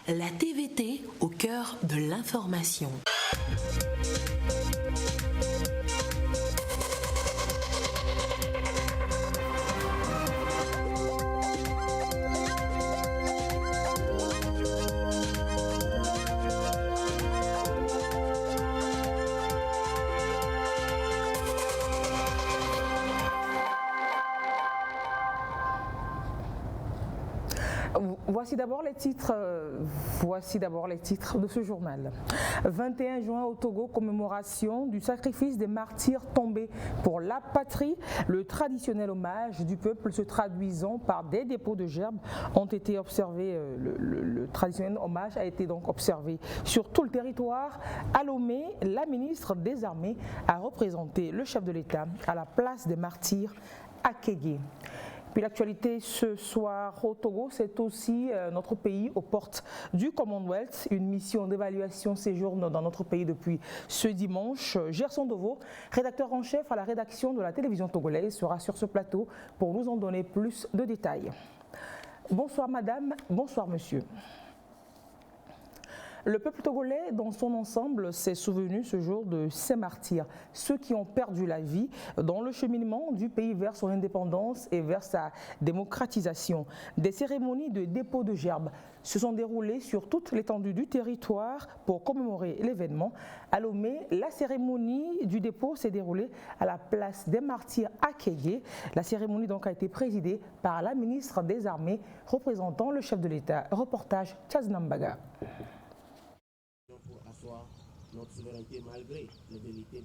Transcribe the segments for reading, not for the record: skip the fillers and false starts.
La TVT au cœur de l'information. Voici d'abord les titres de ce journal. 21 juin au Togo, commémoration du sacrifice des martyrs tombés pour la patrie. Le traditionnel hommage du peuple se traduisant par des dépôts de gerbes ont été observés. Le traditionnel hommage a été donc observé sur tout le territoire. À Lomé, la ministre des Armées a représenté le chef de l'État à la place des martyrs à Kégué. Puis l'actualité ce soir au Togo, c'est aussi notre pays aux portes du Commonwealth. Une mission d'évaluation séjourne dans notre pays depuis ce dimanche. Gerson Dovo, rédacteur en chef à la rédaction de la télévision togolaise, sera sur ce plateau pour nous en donner plus de détails. Bonsoir madame, bonsoir monsieur. Le peuple togolais, dans son ensemble, s'est souvenu ce jour de ces martyrs, ceux qui ont perdu la vie dans le cheminement du pays vers son indépendance et vers sa démocratisation. Des cérémonies de dépôt de gerbes se sont déroulées sur toute l'étendue du territoire pour commémorer l'événement. À Lomé, la cérémonie du dépôt s'est déroulée à la place des martyrs à Kégué. La cérémonie donc a été présidée par la ministre des Armées représentant le chef de l'État. Reportage Tchaznambaga.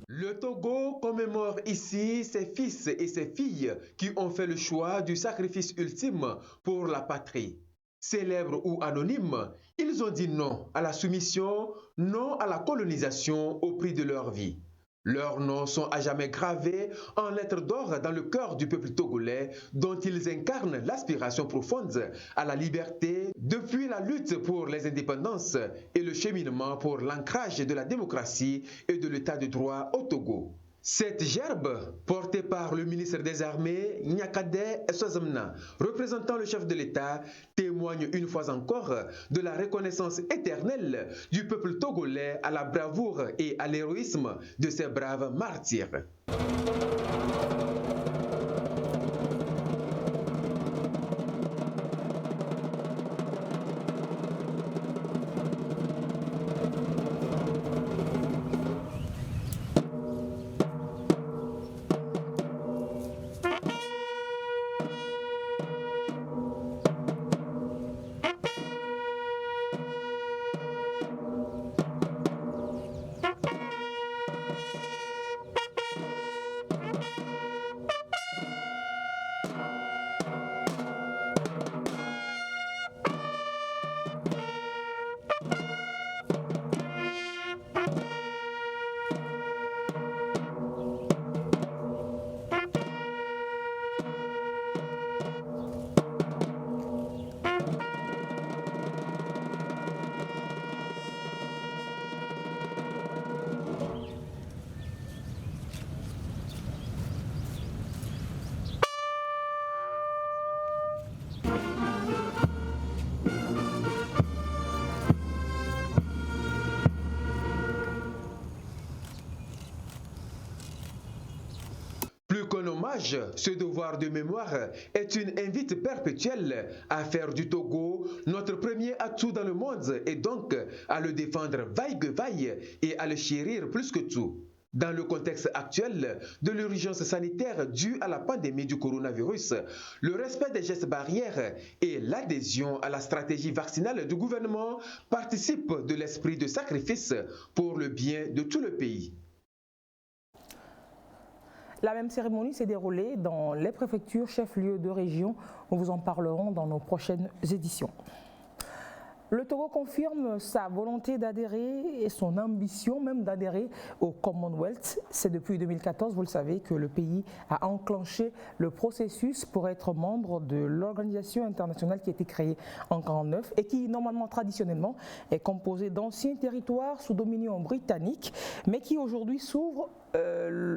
Le Togo commémore ici ses fils et ses filles qui ont fait le choix du sacrifice ultime pour la patrie. Célèbres ou anonymes, ils ont dit non à la soumission, non à la colonisation au prix de leur vie. Leurs noms sont à jamais gravés en lettres d'or dans le cœur du peuple togolais dont ils incarnent l'aspiration profonde à la liberté depuis la lutte pour les indépendances et le cheminement pour l'ancrage de la démocratie et de l'état de droit au Togo. Cette gerbe, portée par le ministre des Armées, Nyakade Swazamna, représentant le chef de l'État, témoigne une fois encore de la reconnaissance éternelle du peuple togolais à la bravoure et à l'héroïsme de ces braves martyrs. Qu'un hommage, ce devoir de mémoire est une invite perpétuelle à faire du Togo notre premier atout dans le monde et donc à le défendre vaille que vaille et à le chérir plus que tout. Dans le contexte actuel de l'urgence sanitaire due à la pandémie du coronavirus, le respect des gestes barrières et l'adhésion à la stratégie vaccinale du gouvernement participent de l'esprit de sacrifice pour le bien de tout le pays. La même cérémonie s'est déroulée dans les préfectures, chefs-lieux de région. Nous vous en parlerons dans nos prochaines éditions. Le Togo confirme sa volonté d'adhérer et son ambition même d'adhérer au Commonwealth. C'est depuis 2014, vous le savez, que le pays a enclenché le processus pour être membre de l'organisation internationale qui a été créée en 1949 et qui, normalement, traditionnellement, est composée d'anciens territoires sous dominion britannique, mais qui aujourd'hui s'ouvre.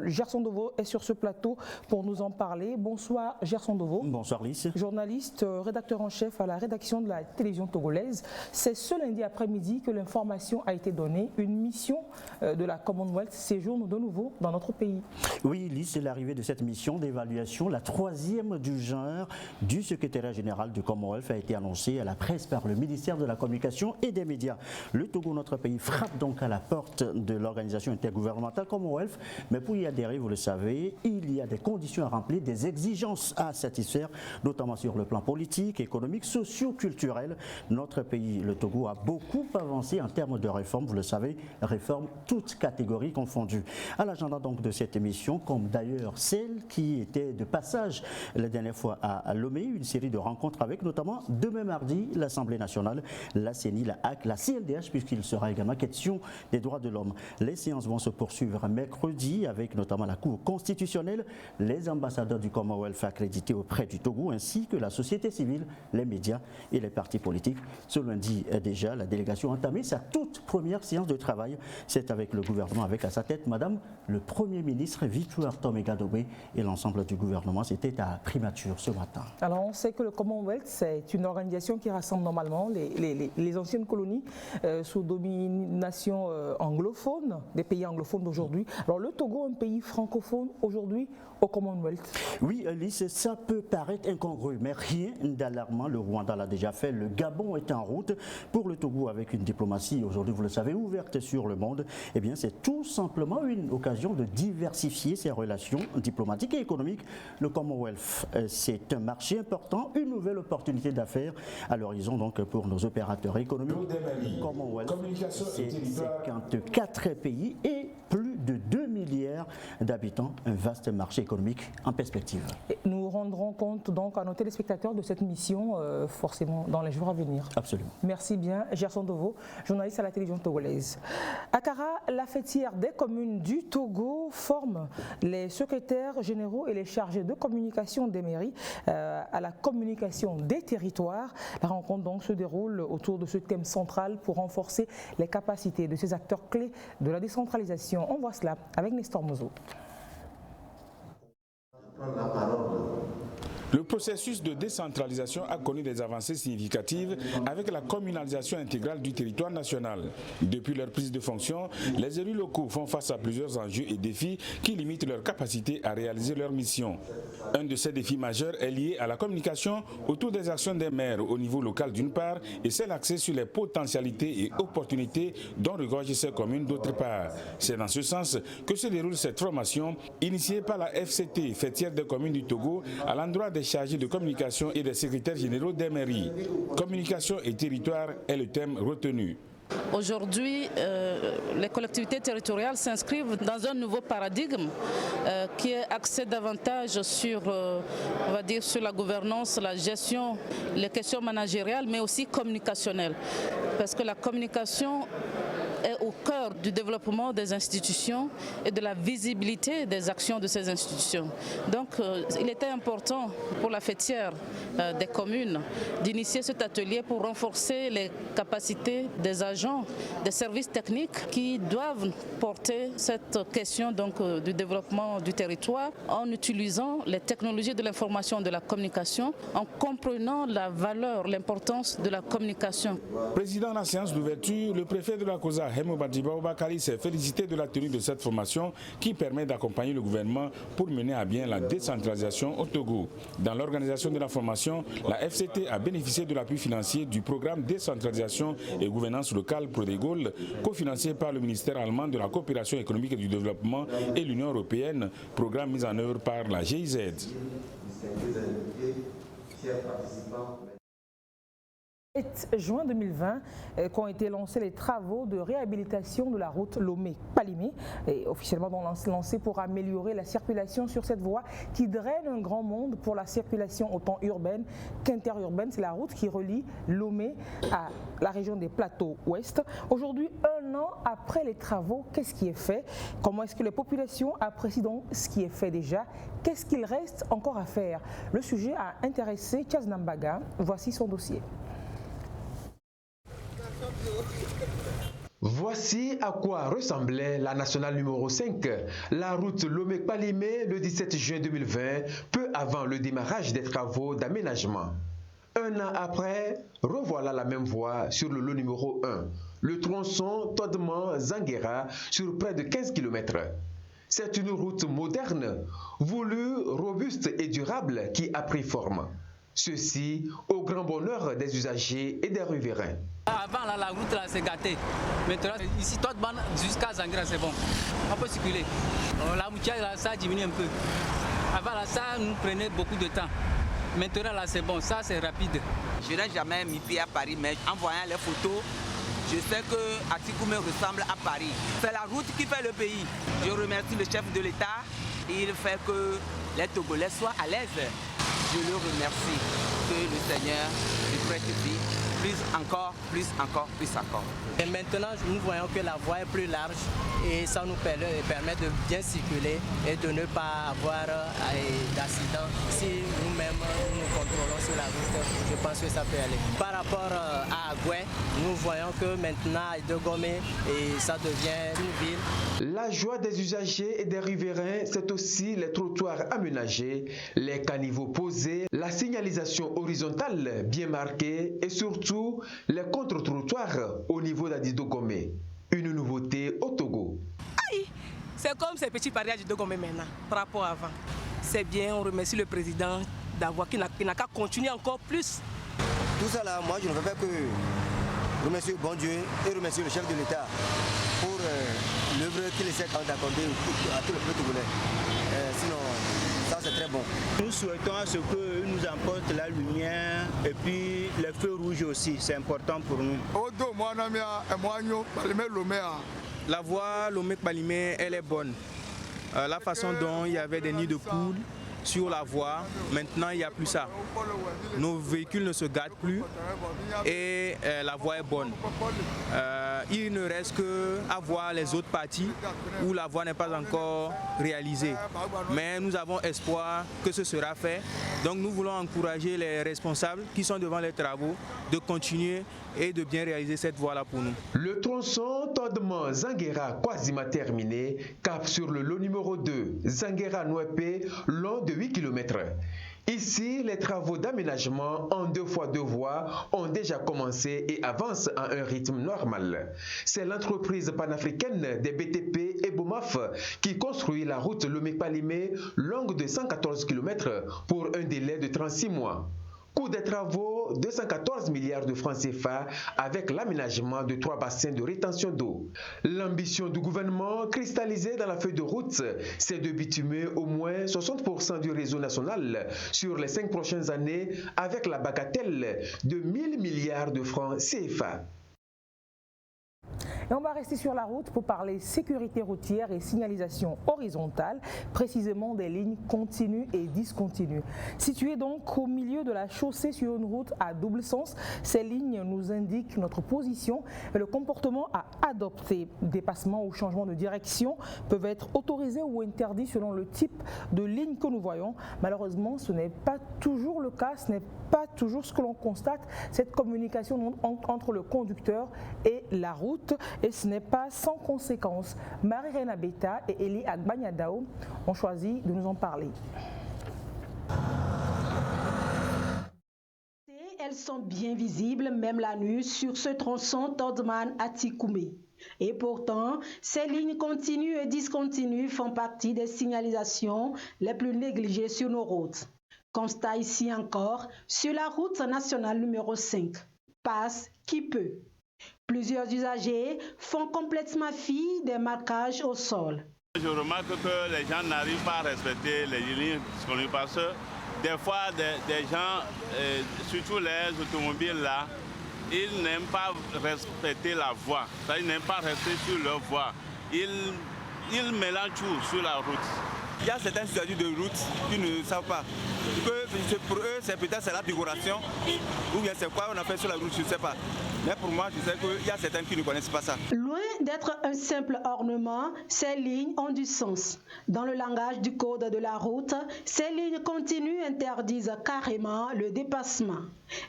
Gerson Dovo est sur ce plateau pour nous en parler. Bonsoir Gerson Dovo. Bonsoir Lys. Journaliste, rédacteur en chef à la rédaction de la télévision togolaise. C'est ce lundi après-midi que l'information a été donnée. Une mission de la Commonwealth séjourne de nouveau dans notre pays. Oui, Lise, c'est l'arrivée de cette mission d'évaluation, la 3e du genre du secrétariat général du Commonwealth a été annoncée à la presse par le ministère de la Communication et des Médias. Le Togo, notre pays, frappe donc à la porte de l'organisation intergouvernementale Commonwealth, mais pour y adhérer, vous le savez, il y a des conditions à remplir, des exigences à satisfaire, notamment sur le plan politique, économique, socio-culturel. Notre pays, le Togo, a beaucoup avancé en termes de réformes, vous le savez, réformes toutes catégories confondues. À l'agenda donc de cette émission, comme d'ailleurs celle qui était de passage la dernière fois à Lomé, une série de rencontres avec notamment demain mardi l'Assemblée nationale, la CENI, la HAC, la CLDH, puisqu'il sera également question des droits de l'homme. Les séances vont se poursuivre mercredi avec notamment la Cour constitutionnelle, les ambassadeurs du Commonwealth accrédités auprès du Togo, ainsi que la société civile, les médias et les partis politiques. Ce lundi déjà, la délégation a entamé sa toute première séance de travail. C'est avec le gouvernement, avec à sa tête Madame le Premier ministre Victoire Tomé-Gadobé et l'ensemble du gouvernement. C'était à primature ce matin. Alors on sait que le Commonwealth, c'est une organisation qui rassemble normalement les anciennes colonies sous domination anglophone, des pays anglophones d'aujourd'hui. Alors le Togo, un pays francophone aujourd'hui au Commonwealth. Oui, Alice, ça peut paraître incongru, mais rien d'alarmant. Le Rwanda l'a déjà fait, le Gabon est en route. Pour le Togo, avec une diplomatie, aujourd'hui, vous le savez, ouverte sur le monde, eh bien, c'est tout simplement une occasion de diversifier ses relations diplomatiques et économiques. Le Commonwealth, c'est un marché important, une nouvelle opportunité d'affaires à l'horizon donc pour nos opérateurs économiques. Le Commonwealth, c'est 54 pays et plus de 2 milliards d'habitants, un vaste marché économique en perspective. Et nous rendrons compte donc à nos téléspectateurs de cette mission forcément dans les jours à venir. Absolument. Merci bien, Gerson Dovo, journaliste à la télévision togolaise. À Kara, la fêtière des communes du Togo forme les secrétaires généraux et les chargés de communication des mairies à la communication des territoires. La rencontre donc se déroule autour de ce thème central pour renforcer les capacités de ces acteurs clés de la décentralisation. On voit cela avec Nestor Mozo. Le processus de décentralisation a connu des avancées significatives avec la communalisation intégrale du territoire national. Depuis leur prise de fonction, les élus locaux font face à plusieurs enjeux et défis qui limitent leur capacité à réaliser leur mission. Un de ces défis majeurs est lié à la communication autour des actions des maires au niveau local d'une part et celle axée sur les potentialités et opportunités dont regorgent ces communes d'autre part. C'est dans ce sens que se déroule cette formation initiée par la FCT, fêtière des communes du Togo, à l'endroit des chargés de communication et des secrétaires généraux des mairies. Communication et territoire est le thème retenu. Aujourd'hui, les collectivités territoriales s'inscrivent dans un nouveau paradigme qui est axé davantage sur, on va dire, sur la gouvernance, la gestion, les questions managériales, mais aussi communicationnelles. Parce que la communication est au cœur du développement des institutions et de la visibilité des actions de ces institutions. Donc, il était important pour la fêtière des communes d'initier cet atelier pour renforcer les capacités des agents, des services techniques qui doivent porter cette question donc, du développement du territoire en utilisant les technologies de l'information et de la communication, en comprenant la valeur, l'importance de la communication. Président de la séance d'ouverture, le préfet de la COSA, Hemo Badiba Oubakari, s'est félicité de la tenue de cette formation qui permet d'accompagner le gouvernement pour mener à bien la décentralisation au Togo. Dans l'organisation de la formation, la FCT a bénéficié de l'appui financier du programme décentralisation et gouvernance locale Prodégol, cofinancé par le ministère allemand de la coopération économique et du développement et l'Union européenne, programme mis en œuvre par la GIZ. 7 juin 2020 qu'ont été lancés les travaux de réhabilitation de la route Lomé-Palimé, officiellement lancés pour améliorer la circulation sur cette voie qui draine un grand monde pour la circulation autant urbaine qu'interurbaine. C'est la route qui relie Lomé à la région des plateaux ouest. Aujourd'hui, 1 an après les travaux, qu'est-ce qui est fait? Comment est-ce que les populations apprécient donc ce qui est fait déjà? Qu'est-ce qu'il reste encore à faire? Le sujet a intéressé Chaz Nambaga. Voici son dossier. Voici à quoi ressemblait la nationale numéro 5, la route Lomé-Palimé le 17 juin 2020, peu avant le démarrage des travaux d'aménagement. Un an après, revoilà la même voie sur le lot numéro 1, le tronçon Todman-Zanguera sur près de 15 km. C'est une route moderne, voulue, robuste et durable qui a pris forme. Ceci au grand bonheur des usagers et des riverains. Avant, là, la route c'est gâté. Maintenant, ici, Todman jusqu'à Zanguera, c'est bon. On peut circuler. La mouchage, là, ça diminue un peu. Avant, là, ça nous prenait beaucoup de temps. Maintenant, là, c'est bon. Ça, c'est rapide. Je n'ai jamais mis pied à Paris, mais en voyant les photos, je sais que Atikoumé ressemble à Paris. C'est la route qui fait le pays. Je remercie le chef de l'État. Il fait que les Togolais soient à l'aise. Je le remercie. Que le Seigneur lui prête vie. Plus encore, plus encore, plus encore. Et maintenant, nous voyons que la voie est plus large et ça nous permet de bien circuler et de ne pas avoir d'accident. Si nous-mêmes nous contrôlons sur la route, je pense que ça peut aller. Par rapport à Agoué, nous voyons que maintenant à Dogomé, et ça devient une ville. La joie des usagers et des riverains, c'est aussi les trottoirs aménagés, les caniveaux posés, la signalisation horizontale bien marquée et surtout les contre-trottoirs au niveau d'Adidogomé. Une nouveauté au Togo. Aïe, c'est comme ces petits pariages de Dogomé maintenant, par rapport à avant. C'est bien, on remercie le président d'avoir qui n'a qu'à continuer encore plus. Tout ça là, moi je ne veux pas que remercier le bon Dieu et remercier le chef de l'État pour l'œuvre qu'il essaie d'accorder à tout le peuple togolais. Sinon, ça c'est très bon. Nous souhaitons à ce qu'il nous apporte la lumière et puis les feux rouges aussi, c'est important pour nous. La voie Lomé-Balimé, elle est bonne. La façon dont il y avait des nids de poules sur la voie, maintenant il n'y a plus ça. Nos véhicules ne se gâtent plus et la voie est bonne. Il ne reste qu'à voir les autres parties où la voie n'est pas encore réalisée. Mais nous avons espoir que ce sera fait. Donc nous voulons encourager les responsables qui sont devant les travaux de continuer et de bien réaliser cette voie-là pour nous. Le tronçon Todman-Zanguera quasiment terminé, cap sur le lot numéro 2, Zanguera-Nouépé, long de 8 km. Ici, les travaux d'aménagement en 2x2 voies ont déjà commencé et avancent à un rythme normal. C'est l'entreprise panafricaine des BTP et Bomaf qui construit la route Lomé-Balimé longue de 114 km pour un délai de 36 mois. Coût des travaux, 214 milliards de francs CFA avec l'aménagement de 3 bassins de rétention d'eau. L'ambition du gouvernement, cristallisée dans la feuille de route, c'est de bitumer au moins 60% du réseau national sur les 5 prochaines années avec la bagatelle de 1000 milliards de francs CFA. Et on va rester sur la route pour parler sécurité routière et signalisation horizontale, précisément des lignes continues et discontinues. Situées donc au milieu de la chaussée sur une route à double sens, ces lignes nous indiquent notre position et le comportement à adopter. Dépassement ou changement de direction peuvent être autorisés ou interdits selon le type de ligne que nous voyons. Malheureusement, ce n'est pas toujours le cas, ce n'est pas toujours ce que l'on constate, cette communication entre le conducteur et la route. Et ce n'est pas sans conséquence. Marie-Reine Abeta et Eli Agbanyadao ont choisi de nous en parler. Elles sont bien visibles, même la nuit, sur ce tronçon Todman-Atikoumé. Et pourtant, ces lignes continues et discontinues font partie des signalisations les plus négligées sur nos routes. Constat ici encore, sur la route nationale numéro 5, passe qui peut. Plusieurs usagers font complètement fi des marquages au sol. Je remarque que les gens n'arrivent pas à respecter les lignes parce que des fois des gens, surtout les automobiles là, ils n'aiment pas respecter la voie. Ils n'aiment pas rester sur leur voie. Ils mélangent tout sur la route. Il y a certains usagers de route qui ne savent pas. Pour eux, c'est peut-être la décoration ou bien c'est quoi on a fait sur la route, je ne sais pas. Mais pour moi, je sais qu'il y a certains qui ne connaissent pas ça. Loin d'être un simple ornement, ces lignes ont du sens. Dans le langage du code de la route, ces lignes continues interdisent carrément le dépassement.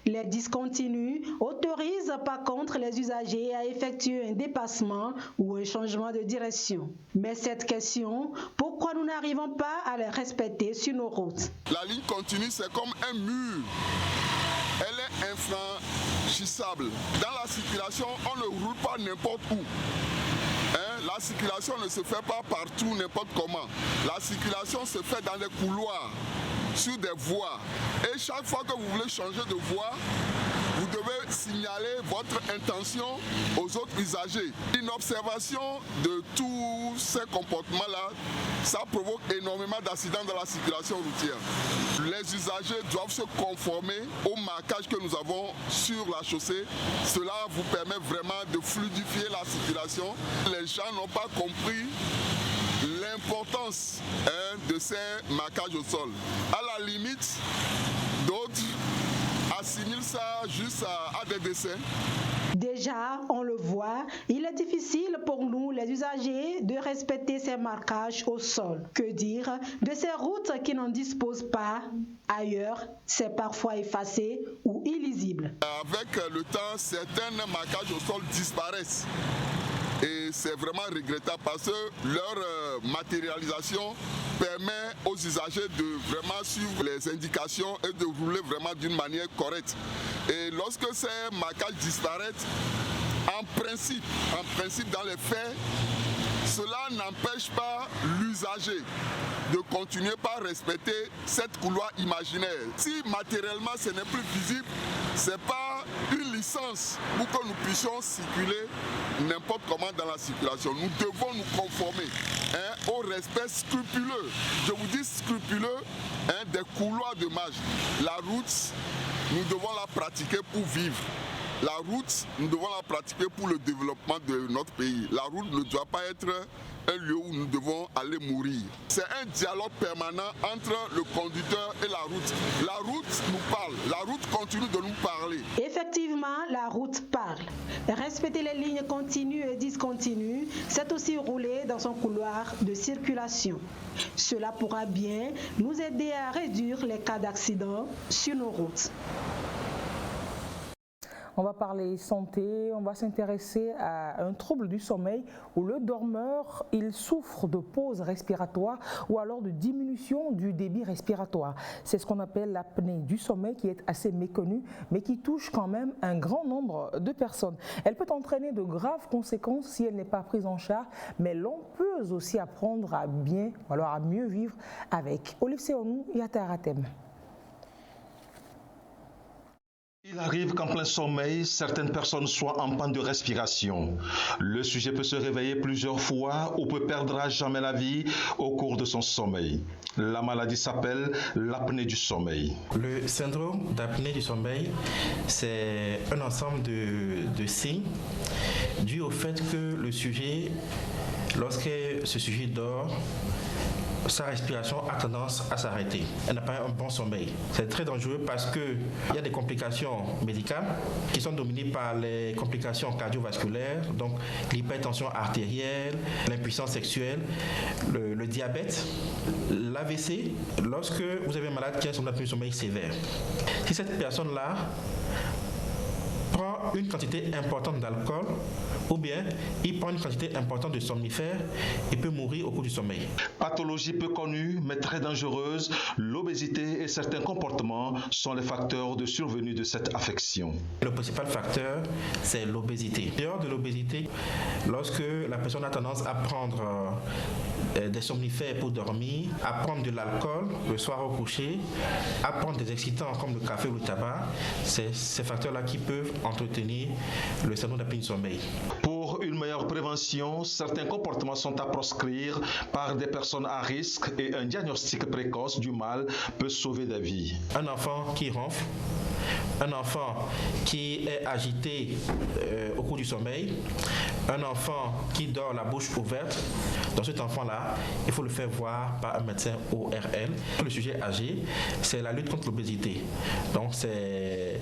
Les discontinues autorisent par contre les usagers à effectuer un dépassement ou un changement de direction. Mais cette question, pourquoi nous n'arrivons pas à les respecter sur nos routes? La ligne continue, c'est comme un mur. Elle infranchissable. Dans la circulation, on ne roule pas n'importe où. La circulation ne se fait pas partout, n'importe comment. La circulation se fait dans les couloirs, sur des voies. Et chaque fois que vous voulez changer de voie, vous devez signaler votre intention aux autres usagers. Une observation de tous ces comportements-là, ça provoque énormément d'accidents dans la circulation routière. Les usagers doivent se conformer au marquage que nous avons sur la chaussée. Cela vous permet vraiment de fluidifier la circulation. Les gens n'ont pas compris l'importance de ces marquages au sol. À la limite, d'autres assimilent ça juste à des décès. Déjà, on le voit, il est difficile pour nous, les usagers, de respecter ces marquages au sol. Que dire de ces routes qui n'en disposent pas? Ailleurs, c'est parfois effacé ou illisible. Avec le temps, certains marquages au sol disparaissent. Et c'est vraiment regrettable parce que leur matérialisation permet aux usagers de vraiment suivre les indications et de rouler vraiment d'une manière correcte. Et lorsque ces marquages disparaissent, en principe dans les faits, cela n'empêche pas l'usager de continuer par respecter cette couloir imaginaire. Si matériellement ce n'est plus visible, ce n'est pas une licence pour que nous puissions circuler n'importe comment dans la circulation. Nous devons nous conformer au respect scrupuleux, je vous dis scrupuleux, des couloirs de marche. La route, nous devons la pratiquer pour vivre. La route, nous devons la pratiquer pour le développement de notre pays. La route ne doit pas être un lieu où nous devons aller mourir. C'est un dialogue permanent entre le conducteur et la route. La route nous parle, la route continue de nous parler. Effectivement, la route parle. Respecter les lignes continues et discontinues, c'est aussi rouler dans son couloir de circulation. Cela pourra bien nous aider à réduire les cas d'accident sur nos routes. On va parler santé, on va s'intéresser à un trouble du sommeil où le dormeur, il souffre de pause respiratoire ou alors de diminution du débit respiratoire. C'est ce qu'on appelle l'apnée du sommeil qui est assez méconnue mais qui touche quand même un grand nombre de personnes. Elle peut entraîner de graves conséquences si elle n'est pas prise en charge, mais l'on peut aussi apprendre à bien, ou alors à mieux vivre avec. Olive Seonou, Yataratem. Il arrive qu'en plein sommeil, certaines personnes soient en panne de respiration. Le sujet peut se réveiller plusieurs fois ou peut perdre à jamais la vie au cours de son sommeil. La maladie s'appelle l'apnée du sommeil. Le syndrome d'apnée du sommeil, c'est un ensemble de signes dus au fait que le sujet, lorsque ce sujet dort, sa respiration a tendance à s'arrêter. Elle n'a pas un bon sommeil. C'est très dangereux parce qu'il y a des complications médicales qui sont dominées par les complications cardiovasculaires, donc l'hypertension artérielle, l'impuissance sexuelle, le diabète, l'AVC, lorsque vous avez un malade qui a son apnée du sommeil sévère. Si cette personne-là prend une quantité importante d'alcool ou bien il prend une quantité importante de somnifères, il peut mourir au cours du sommeil. Pathologie peu connue mais très dangereuse, l'obésité et certains comportements sont les facteurs de survenue de cette affection. Le principal facteur, c'est l'obésité. Dehors de l'obésité, lorsque la personne a tendance à prendre des somnifères pour dormir, à prendre de l'alcool le soir au coucher, à prendre des excitants comme le café ou le tabac, c'est ces facteurs-là qui peuvent entretenir le syndrome d'apnée du sommeil. Pour une meilleure prévention, certains comportements sont à proscrire par des personnes à risque et un diagnostic précoce du mal peut sauver des vies. Un enfant qui ronfle, un enfant qui est agité au cours du sommeil, un enfant qui dort la bouche ouverte, dans cet enfant-là, il faut le faire voir par un médecin ORL. Le sujet âgé, c'est la lutte contre l'obésité. Donc c'est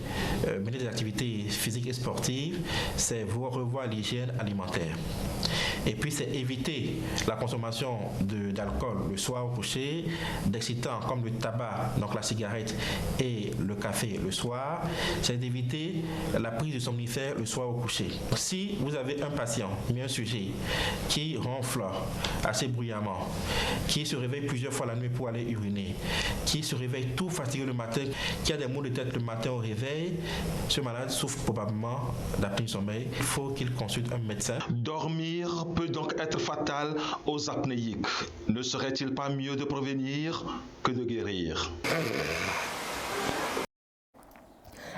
mener des activités physiques et sportives, c'est revoir l'hygiène alimentaire. Et puis c'est éviter la consommation d'alcool le soir au coucher, d'excitants comme le tabac, donc la cigarette et le café le soir. C'est d'éviter la prise de somnifères le soir au coucher. Si vous avez un patient, un sujet qui ronfle assez bruyamment, qui se réveille plusieurs fois la nuit pour aller uriner, qui se réveille tout fatigué le matin, qui a des maux de tête le matin au réveil, ce malade souffre probablement d'apnée du sommeil. Il faut qu'il consulte un médecin. Dormir peut donc être fatal aux apnéiques. Ne serait-il pas mieux de prévenir que de guérir?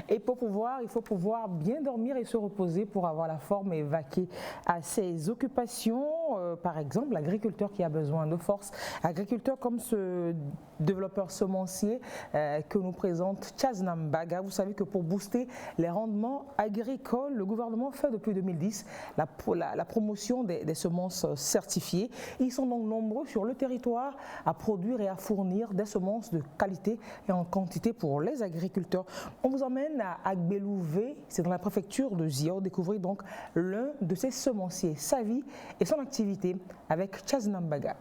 Et il faut pouvoir bien dormir et se reposer pour avoir la forme et vaquer à ses occupations. Par exemple, l'agriculteur qui a besoin de force, agriculteur comme ce développeur semencier que nous présente Chazna Mbaga. Vous savez que pour booster les rendements agricoles, le gouvernement fait depuis 2010 la promotion des semences certifiées. Ils sont donc nombreux sur le territoire à produire et à fournir des semences de qualité et en quantité pour les agriculteurs. On vous emmène à Agbelouvé, c'est dans la préfecture de Zio. Découvrez donc l'un de ces semenciers, sa vie et son activité avec Chazna Mbaga.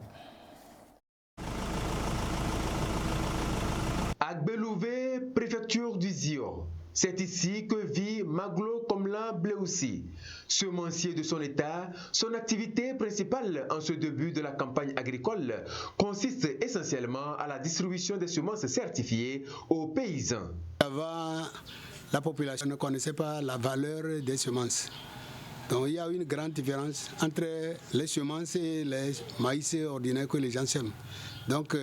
Agbelouvé, préfecture du Zio. C'est ici que vit Maglo Komlan Bleoussi. Semencier de son état, son activité principale en ce début de la campagne agricole consiste essentiellement à la distribution des semences certifiées aux paysans. Avant, la population ne connaissait pas la valeur des semences. Donc il y a une grande différence entre les semences et les maïs ordinaires que les gens sèment. Donc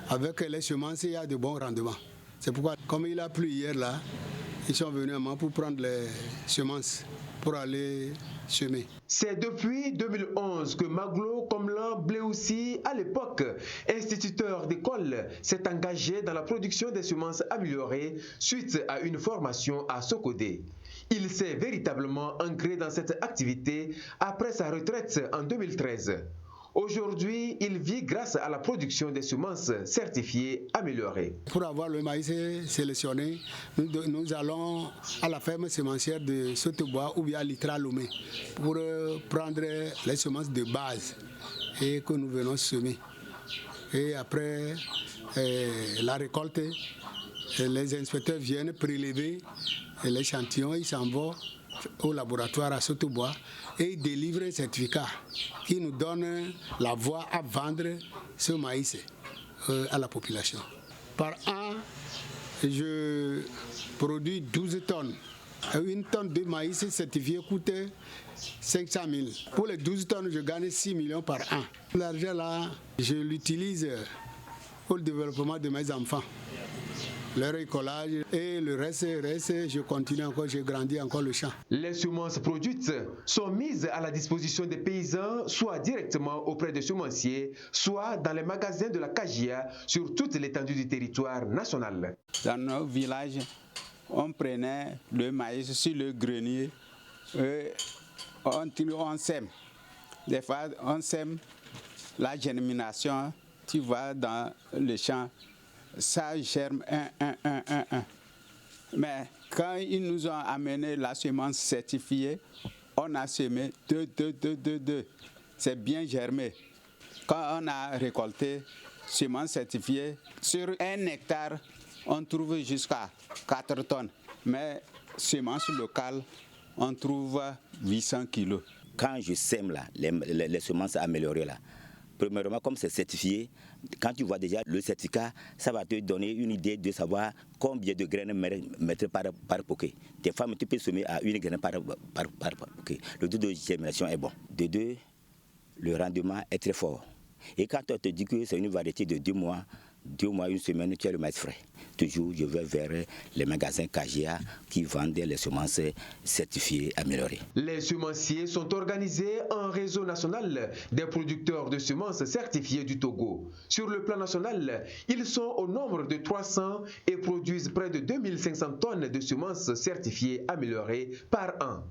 avec les semences, il y a de bons rendements. C'est pourquoi, comme il a plu hier là, ils sont venus pour prendre les semences pour aller semer. C'est depuis 2011 que Maglo Komlan Bleoussi, à l'époque instituteur d'école, s'est engagé dans la production des semences améliorées suite à une formation à Sokodé. Il s'est véritablement ancré dans cette activité après sa retraite en 2013. Aujourd'hui, il vit grâce à la production des semences certifiées améliorées. Pour avoir le maïs sélectionné, nous allons à la ferme sémencière de Sotebois ou bien à Litra Lomé pour prendre les semences de base et que nous venons semer. Et après la récolte, les inspecteurs viennent prélever l'échantillon, ils s'en vont au laboratoire à Sotebois et ils délivrent un certificat qui nous donne la voie à vendre ce maïs à la population. Par an, je produis 12 tonnes. Une tonne de maïs certifié coûte 500 000. Pour les 12 tonnes, je gagne 6 millions par an. L'argent là, je l'utilise pour le développement de mes enfants. Leur écolage et le reste, je continue encore, je grandis encore le champ. Les semences produites sont mises à la disposition des paysans, soit directement auprès des semenciers, soit dans les magasins de la CAGIA sur toute l'étendue du territoire national. Dans nos villages, on prenait le maïs sur le grenier et on sème. Des fois, on sème la germination, tu vas dans le champ. Ça germe 1. Mais quand ils nous ont amené la semence certifiée, on a semé 2. C'est bien germé. Quand on a récolté semence certifiée, sur 1 hectare, on trouve jusqu'à 4 tonnes. Mais semence locale, on trouve 800 kilos. Quand je sème là, les semences améliorées là, premièrement, comme c'est certifié, quand tu vois déjà le certificat, ça va te donner une idée de savoir combien de graines mettre par bouquet. Des fois, tu peux semer à 1 graine par bouquet. Le taux de germination est bon. De 2, le rendement est très fort. Et quand on te dit que c'est une variété de 2 mois, 1 semaine, tu as le maïs frais. Toujours, je vais vers les magasins CAGIA qui vendent les semences certifiées améliorées. Les semenciers sont organisés en réseau national des producteurs de semences certifiées du Togo. Sur le plan national, ils sont au nombre de 300 et produisent près de 2500 tonnes de semences certifiées améliorées par an.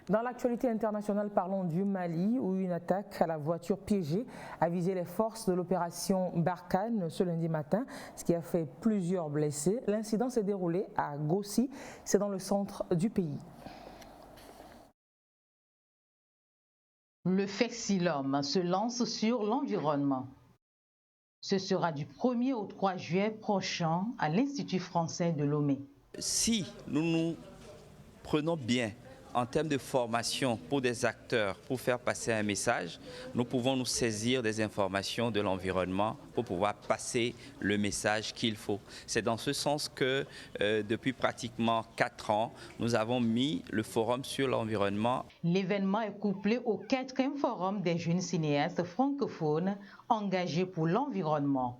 Dans l'actualité internationale, parlons du Mali où une attaque à la voiture piégée a visé les forces de l'opération Barkhane ce lundi matin, ce qui a fait plusieurs blessés. L'incident s'est déroulé à Gossi, c'est dans le centre du pays. Le FESILOM se lance sur l'environnement. Ce sera du 1er au 3 juillet prochain à l'Institut français de Lomé. Si nous nous prenons bien en termes de formation pour des acteurs, pour faire passer un message, nous pouvons nous saisir des informations de l'environnement pour pouvoir passer le message qu'il faut. C'est dans ce sens que depuis pratiquement 4 ans, nous avons mis le forum sur l'environnement. L'événement est couplé au 4e forum des jeunes cinéastes francophones engagés pour l'environnement.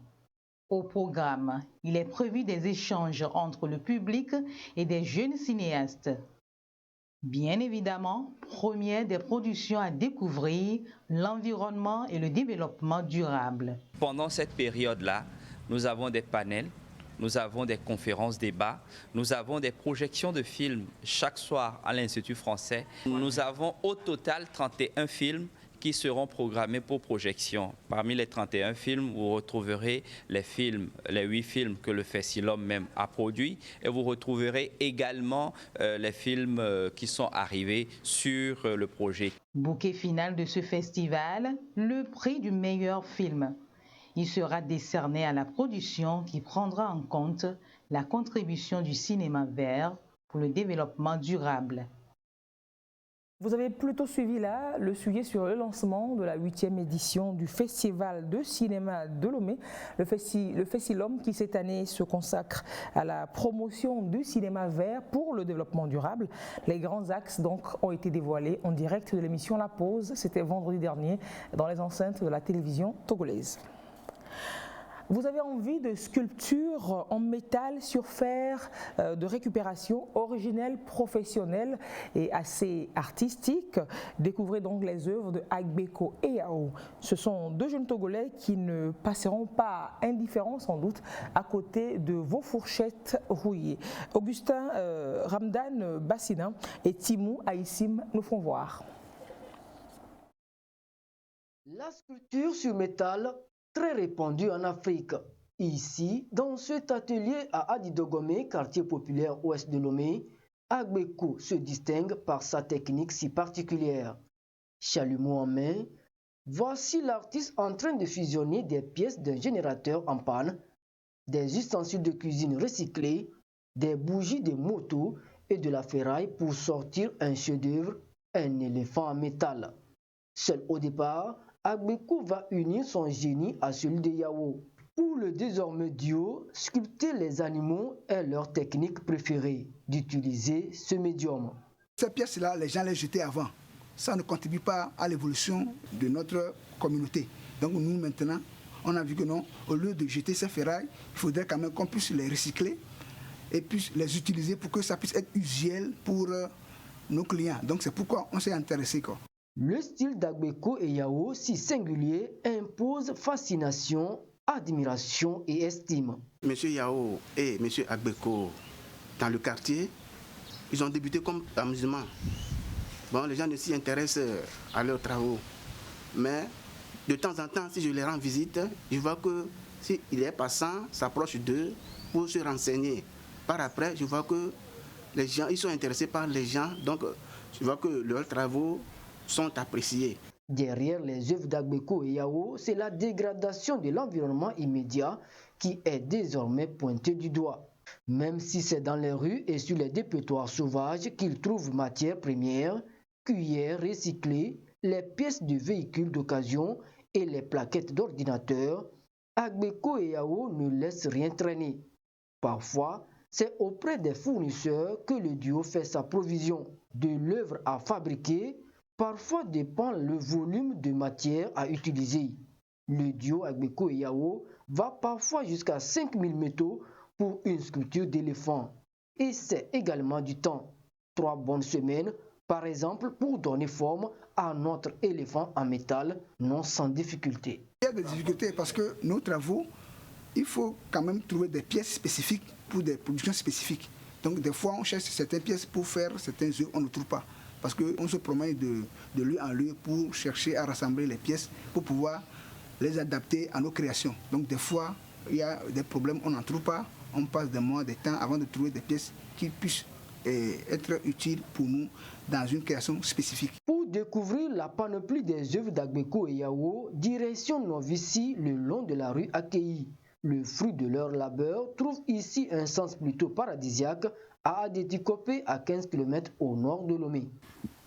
Au programme, il est prévu des échanges entre le public et des jeunes cinéastes. Bien évidemment, première des productions à découvrir, l'environnement et le développement durable. Pendant cette période-là, nous avons des panels, nous avons des conférences débats, nous avons des projections de films chaque soir à l'Institut français. Nous avons au total 31 films qui seront programmés pour projection. Parmi les 31 films, vous retrouverez les 8 films que le FESILOM même a produits, et vous retrouverez également les films qui sont arrivés sur le projet. Bouquet final de ce festival, le prix du meilleur film. Il sera décerné à la production qui prendra en compte la contribution du cinéma vert pour le développement durable. Vous avez plutôt suivi là le sujet sur le lancement de la 8e édition du Festival de cinéma de Lomé, le FESILOM qui cette année se consacre à la promotion du cinéma vert pour le développement durable. Les grands axes donc ont été dévoilés en direct de l'émission La Pause, c'était vendredi dernier dans les enceintes de la télévision togolaise. Vous avez envie de sculptures en métal sur fer de récupération originelle, professionnelle et assez artistique. Découvrez donc les œuvres de Agbeko et Yao. Ce sont 2 jeunes Togolais qui ne passeront pas indifférents sans doute à côté de vos fourchettes rouillées. Augustin Ramdan Bassina et Timou Aïssim nous font voir. La sculpture sur métal, très répandue en Afrique. Ici, dans cet atelier à Adidogomé, quartier populaire ouest de Lomé, Agbeko se distingue par sa technique si particulière. Chalumeau en main, voici l'artiste en train de fusionner des pièces d'un générateur en panne, des ustensiles de cuisine recyclés, des bougies de moto et de la ferraille pour sortir un chef-d'œuvre, un éléphant en métal. Seul au départ, Agbeko va unir son génie à celui de Yao. Pour le désormais duo, sculpter les animaux est leur technique préférée, d'utiliser ce médium. Ces pièces-là, les gens les jetaient avant. Ça ne contribue pas à l'évolution de notre communauté. Donc nous, maintenant, on a vu que non, au lieu de jeter ces ferrailles, il faudrait quand même qu'on puisse les recycler et puisse les utiliser pour que ça puisse être usuel pour nos clients. Donc c'est pourquoi on s'est intéressé, quoi. Le style d'Agbeko et Yao, si singulier, impose fascination, admiration et estime. Monsieur Yao et Monsieur Agbeko, dans le quartier, ils ont débuté comme amusement. Bon, les gens ne s'y intéressent à leurs travaux. Mais de temps en temps, si je les rends visite, je vois que s'il est passant, s'approche d'eux pour se renseigner. Par après, je vois que les gens, ils sont intéressés par les gens, donc je vois que leurs travaux sont appréciés. Derrière les œuvres d'Agbeko et Yao, c'est la dégradation de l'environnement immédiat qui est désormais pointée du doigt. Même si c'est dans les rues et sur les dépotoirs sauvages qu'ils trouvent matières premières, cuillères recyclées, les pièces de véhicules d'occasion et les plaquettes d'ordinateurs, Agbeko et Yao ne laissent rien traîner. Parfois, c'est auprès des fournisseurs que le duo fait sa provision. De l'œuvre à fabriquer, parfois dépend le volume de matière à utiliser. Le duo Agbeko et Yao va parfois jusqu'à 5000 métaux pour une sculpture d'éléphant. Et c'est également du temps. 3 bonnes semaines, par exemple, pour donner forme à notre éléphant en métal, non sans difficulté. Il y a des difficultés parce que nos travaux, il faut quand même trouver des pièces spécifiques pour des productions spécifiques. Donc des fois, on cherche certaines pièces pour faire certains œufs, on ne trouve pas. Parce qu'on se promène de lieu en lieu pour chercher à rassembler les pièces, pour pouvoir les adapter à nos créations. Donc des fois, il y a des problèmes, on n'en trouve pas. On passe des mois, des temps avant de trouver des pièces qui puissent être utile pour nous dans une création spécifique. Pour découvrir la panoplie des œuvres d'Agbeko et Yao, direction Novici le long de la rue Akeyi. Le fruit de leur labeur trouve ici un sens plutôt paradisiaque à Adétikopé, à 15 km au nord de Lomé.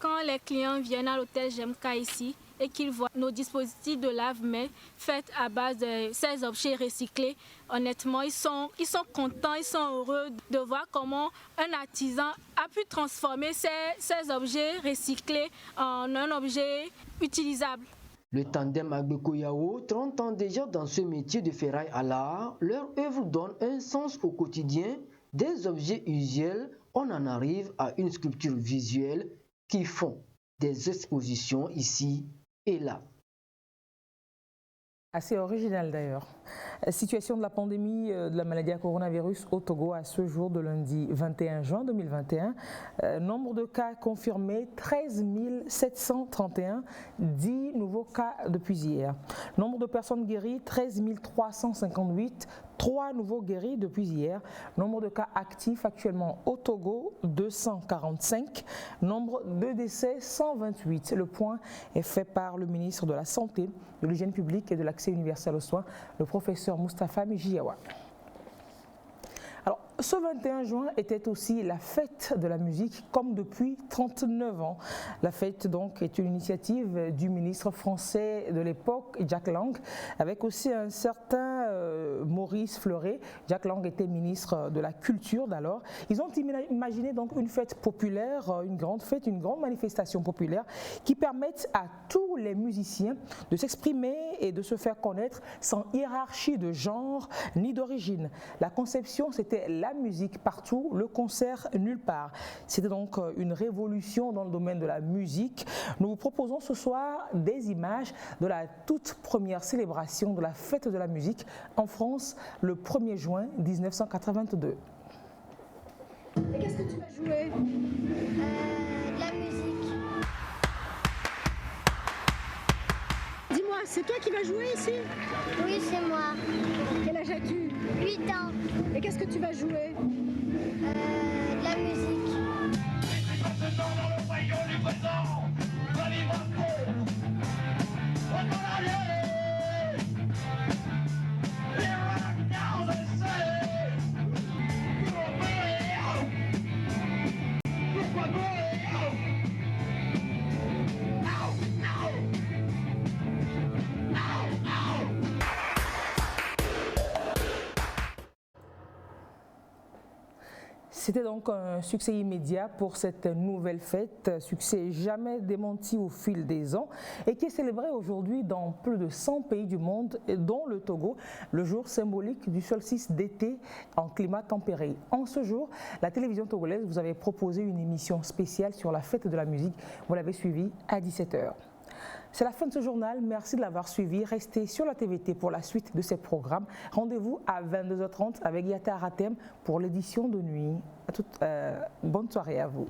Quand les clients viennent à l'hôtel Jemka ici et qu'ils voient nos dispositifs de lave-mains faits à base de ces objets recyclés, honnêtement, ils sont contents, ils sont heureux de voir comment un artisan a pu transformer ces objets recyclés en un objet utilisable. Le tandem Agbeko Yao, 30 ans déjà dans ce métier de ferraille à l'art, leur œuvre donne un sens au quotidien. Des objets usuels, on en arrive à une sculpture visuelle qui font des expositions ici et là. Assez original d'ailleurs. Situation de la pandémie de la maladie à coronavirus au Togo à ce jour de lundi 21 juin 2021. Nombre de cas confirmés 13 731, 10 nouveaux cas depuis hier. Nombre de personnes guéries 13 358, 3 nouveaux guéris depuis hier. Nombre de cas actifs actuellement au Togo 245. Nombre de décès 128. Le point est fait par le ministre de la Santé, de l'Hygiène publique et de l'Accès universel aux soins, le professeur Moustapha Mijiawa. Alors, ce 21 juin était aussi la fête de la musique, comme depuis 39 ans. La fête, donc, est une initiative du ministre français de l'époque, Jack Lang, avec aussi un certain Maurice Fleuret. Jack Lang était ministre de la Culture d'alors. Ils ont imaginé donc une fête populaire, une grande fête, une grande manifestation populaire qui permette à tous les musiciens de s'exprimer et de se faire connaître sans hiérarchie de genre ni d'origine. La conception, c'était la musique partout, le concert nulle part. C'était donc une révolution dans le domaine de la musique. Nous vous proposons ce soir des images de la toute première célébration de la fête de la musique en France le 1er juin 1982. Et qu'est-ce que tu vas jouer? De la musique. Dis-moi, c'est toi qui vas jouer ici? Oui, c'est moi. Quel âge as-tu? 8 ans. Et qu'est-ce que tu vas jouer? De la musique. C'était donc un succès immédiat pour cette nouvelle fête, succès jamais démenti au fil des ans et qui est célébré aujourd'hui dans plus de 100 pays du monde, dont le Togo, le jour symbolique du solstice d'été en climat tempéré. En ce jour, la télévision togolaise vous avait proposé une émission spéciale sur la fête de la musique. Vous l'avez suivie à 17h. C'est la fin de ce journal. Merci de l'avoir suivi. Restez sur la TVT pour la suite de ces programmes. Rendez-vous à 22h30 avec Yata Aratem pour l'édition de nuit. Bonne soirée à vous.